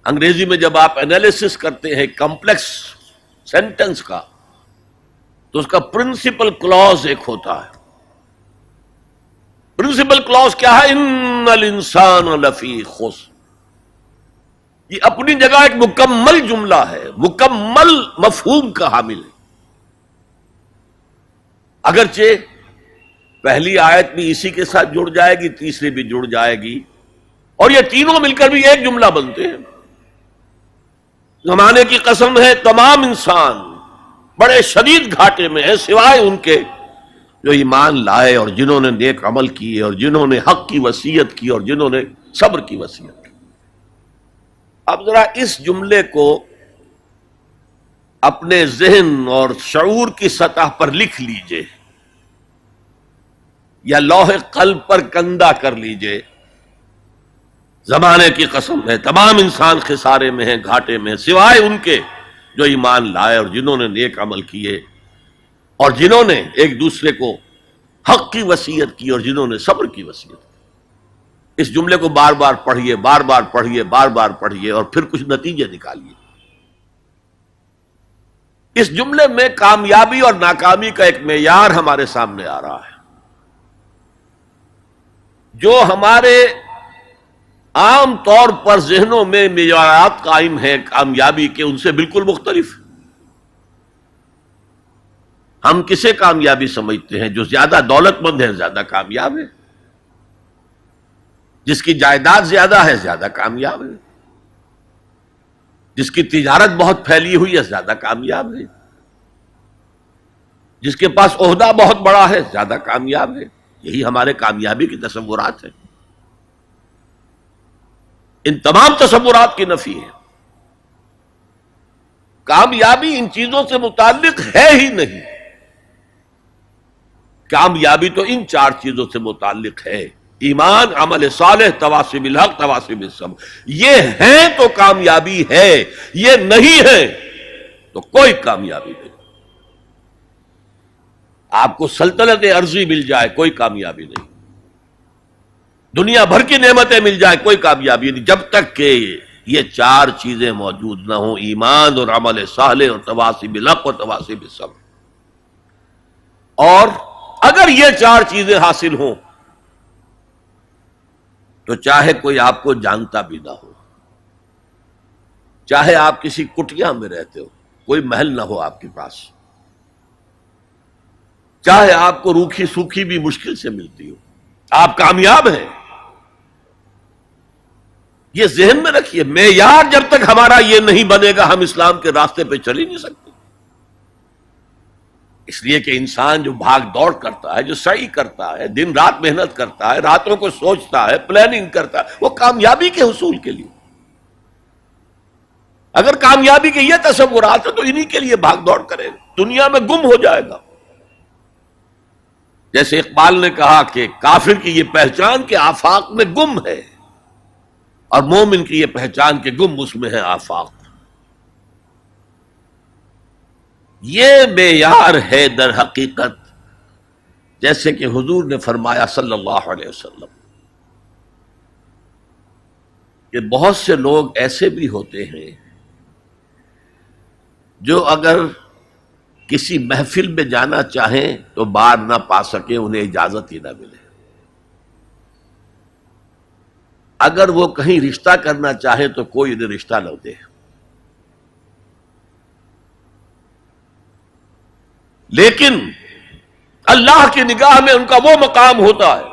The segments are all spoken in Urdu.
انگریزی میں جب آپ انالیسس کرتے ہیں کمپلیکس سینٹنس کا تو اس کا پرنسپل کلوز ایک ہوتا ہے. پرنسپل کلوز کیا ہے؟ ان الانسان لفی خسر. یہ اپنی جگہ ایک مکمل جملہ ہے، مکمل مفہوم کا حامل ہے. اگرچہ پہلی آیت بھی اسی کے ساتھ جڑ جائے گی، تیسری بھی جڑ جائے گی، اور یہ تینوں مل کر بھی ایک جملہ بنتے ہیں. زمانے کی قسم ہے تمام انسان بڑے شدید گھاٹے میں ہیں سوائے ان کے جو ایمان لائے اور جنہوں نے نیک عمل کیے اور جنہوں نے حق کی وصیت کی اور جنہوں نے صبر کی وصیت کی. اب ذرا اس جملے کو اپنے ذہن اور شعور کی سطح پر لکھ لیجئے یا لوح قلب پر کندہ کر لیجئے. زمانے کی قسم ہے تمام انسان خسارے میں ہیں، گھاٹے میں ہیں سوائے ان کے جو ایمان لائے اور جنہوں نے نیک عمل کیے اور جنہوں نے ایک دوسرے کو حق کی وصیت کی اور جنہوں نے صبر کی وصیت کی. اس جملے کو بار بار پڑھیے، بار بار پڑھیے، بار بار پڑھیے اور پھر کچھ نتیجے نکالیے. اس جملے میں کامیابی اور ناکامی کا ایک معیار ہمارے سامنے آ رہا ہے. جو ہمارے عام طور پر ذہنوں میں معیارات قائم ہیں کامیابی کے، ان سے بالکل مختلف. ہم کسے کامیابی سمجھتے ہیں؟ جو زیادہ دولت مند ہے زیادہ کامیاب ہے، جس کی جائیداد زیادہ ہے زیادہ کامیاب ہے، جس کی تجارت بہت پھیلی ہوئی ہے زیادہ کامیاب ہے، جس کے پاس عہدہ بہت بڑا ہے زیادہ کامیاب ہے. یہی ہمارے کامیابی کے تصورات ہیں. ان تمام تصورات کی نفی ہے. کامیابی ان چیزوں سے متعلق ہے ہی نہیں. کامیابی تو ان چار چیزوں سے متعلق ہے: ایمان، عمل صالح، تواصی بالحق، تواصی بالصبر. یہ ہیں تو کامیابی ہے، یہ نہیں ہے تو کوئی کامیابی نہیں. آپ کو سلطنت عرضی مل جائے کوئی کامیابی نہیں، دنیا بھر کی نعمتیں مل جائیں کوئی کامیابی نہیں، جب تک کہ یہ چار چیزیں موجود نہ ہوں: ایمان اور عمل صالح اور تواصی بالحق اور تواصی بالصبر. اور اگر یہ چار چیزیں حاصل ہوں تو چاہے کوئی آپ کو جانتا بھی نہ ہو، چاہے آپ کسی کٹیا میں رہتے ہو، کوئی محل نہ ہو آپ کے پاس، چاہے آپ کو روکھی سوکھی بھی مشکل سے ملتی ہو، آپ کامیاب ہیں. یہ ذہن میں رکھیے. معیار جب تک ہمارا یہ نہیں بنے گا ہم اسلام کے راستے پہ چل ہی نہیں سکتے. اس لیے کہ انسان جو بھاگ دوڑ کرتا ہے، جو سعی کرتا ہے، دن رات محنت کرتا ہے، راتوں کو سوچتا ہے، پلاننگ کرتا ہے، وہ کامیابی کے حصول کے لیے. اگر کامیابی کے یہ تصورات ہیں تو انہی کے لیے بھاگ دوڑ کرے گا، دنیا میں گم ہو جائے گا. جیسے اقبال نے کہا کہ کافر کی یہ پہچان کہ آفاق میں گم ہے، اور مومن کی یہ پہچان کہ گم اس میں ہے آفاق. یہ معیار ہے در حقیقت، جیسے کہ حضور نے فرمایا صلی اللہ علیہ وسلم کہ بہت سے لوگ ایسے بھی ہوتے ہیں جو اگر کسی محفل میں جانا چاہیں تو بار نہ پا سکے، انہیں اجازت ہی نہ ملے. اگر وہ کہیں رشتہ کرنا چاہے تو کوئی انہیں رشتہ نہ دے. لیکن اللہ کی نگاہ میں ان کا وہ مقام ہوتا ہے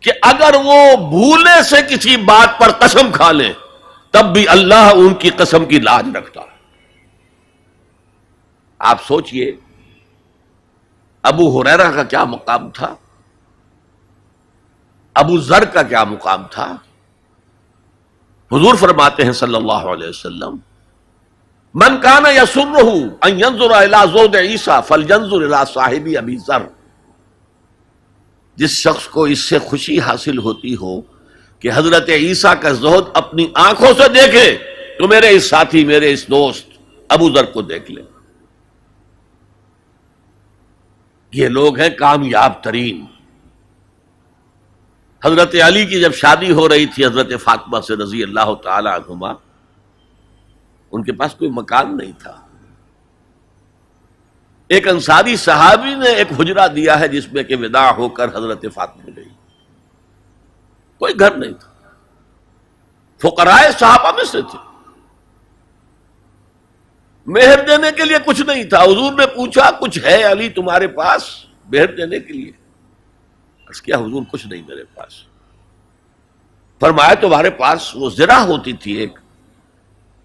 کہ اگر وہ بھولے سے کسی بات پر قسم کھا لیں تب بھی اللہ ان کی قسم کی لاج رکھتا ہے. آپ سوچئے ابو ہریرہ کا کیا مقام تھا، ابو ذر کا کیا مقام تھا. حضور فرماتے ہیں صلی اللہ علیہ وسلم: من کان یسرہ ان ینظر الی زود عیسیٰ فلینظر الی صاحب ابی ذر. جس شخص کو اس سے خوشی حاصل ہوتی ہو کہ حضرت عیسیٰ کا زہد اپنی آنکھوں سے دیکھے تو میرے اس ساتھی، میرے اس دوست ابو ذر کو دیکھ لے. یہ لوگ ہیں کامیاب ترین. حضرت علی کی جب شادی ہو رہی تھی حضرت فاطمہ سے رضی اللہ تعالی عنہما، ان کے پاس کوئی مکان نہیں تھا. ایک انصاری صحابی نے ایک حجرہ دیا ہے جس میں کہ وداع ہو کر حضرت فاطمہ گئی. کوئی گھر نہیں تھا، فقراء صحابہ میں سے تھے. مہر دینے کے لیے کچھ نہیں تھا. حضور نے پوچھا کچھ ہے علی تمہارے پاس مہر دینے کے لیے؟ عرض کیا حضور کچھ نہیں میرے پاس. فرمایا تمہارے پاس وہ زرہ ہوتی تھی ایک؟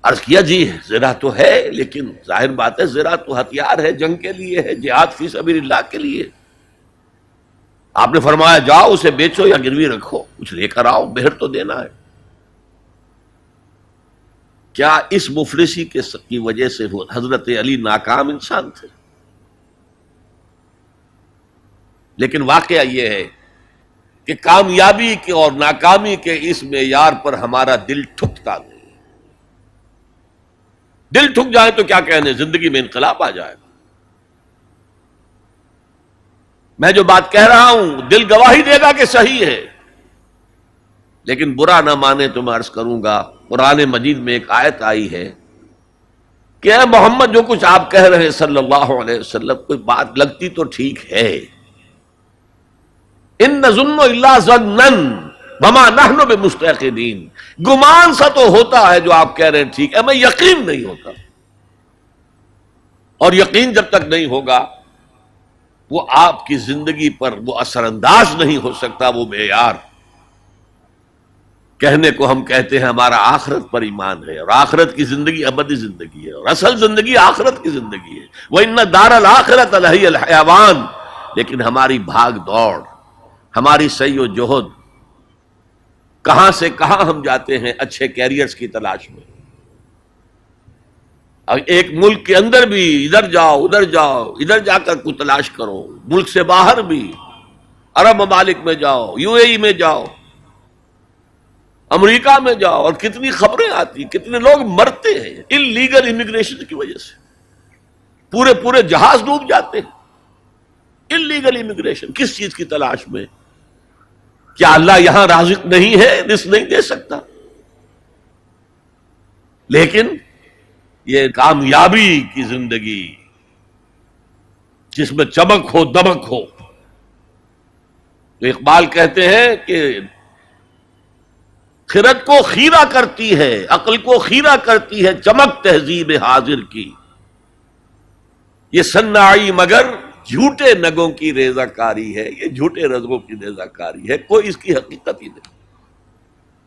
عرض کیا جی زرہ تو ہے، لیکن ظاہر بات ہے زرہ تو ہتھیار ہے، جنگ کے لیے ہے، جہاد فی سبیل اللہ کے لیے. آپ نے فرمایا جاؤ اسے بیچو یا گروی رکھو، کچھ لے کر آؤ، مہر تو دینا ہے. کیا اس مفلسی کی وجہ سے حضرت علی ناکام انسان تھے؟ لیکن واقعہ یہ ہے کہ کامیابی کے اور ناکامی کے اس معیار پر ہمارا دل ٹھکتا نہیں. دل ٹھک جائے تو کیا کہنے، زندگی میں انقلاب آ جائے گا. میں جو بات کہہ رہا ہوں دل گواہی دے گا کہ صحیح ہے، لیکن برا نہ مانے تو میں عرض کروں گا، قرآن مجید میں ایک آیت آئی ہے کہ اے محمد جو کچھ آپ کہہ رہے ہیں صلی اللہ علیہ وسلم، کوئی بات لگتی تو ٹھیک ہے. ان نظن الا ظنا وما نحن بمستيقنين، گمان سا تو ہوتا ہے جو آپ کہہ رہے ہیں ٹھیک ہے، ہمیں یقین نہیں ہوتا. اور یقین جب تک نہیں ہوگا وہ آپ کی زندگی پر وہ اثر انداز نہیں ہو سکتا. وہ معیار کہنے کو ہم کہتے ہیں ہمارا آخرت پر ایمان ہے، اور آخرت کی زندگی ابدی زندگی ہے، اور اصل زندگی آخرت کی زندگی ہے. وَإِنَّ دَارَ الْآخِرَةَ لَهِيَ الْحَيَوَانُ. لیکن ہماری بھاگ دوڑ، ہماری سعی و جہد، کہاں سے کہاں ہم جاتے ہیں اچھے کیریئرز کی تلاش میں. اب ایک ملک کے اندر بھی ادھر جاؤ ادھر جاؤ، ادھر جا کر کوئی تلاش کرو، ملک سے باہر بھی عرب ممالک میں جاؤ، یو اے ای میں جاؤ، امریکہ میں جاؤ، اور کتنی خبریں آتی، کتنے لوگ مرتے ہیں انلیگل امیگریشن کی وجہ سے. پورے جہاز ڈوب جاتے ہیں. انلیگل امیگریشن کس چیز کی تلاش میں؟ کیا اللہ یہاں رازق نہیں ہے، رزق نہیں دے سکتا؟ لیکن یہ کامیابی کی زندگی جس میں چمک ہو دمک ہو، تو اقبال کہتے ہیں کہ خرد کو خیرہ کرتی ہے، عقل کو خیرہ کرتی ہے چمک تہذیب حاضر کی. یہ صناعی مگر جھوٹے نگوں کی ریزہ کاری ہے، یہ جھوٹے رزقوں کی ریزہ کاری ہے، کوئی اس کی حقیقت ہی نہیں.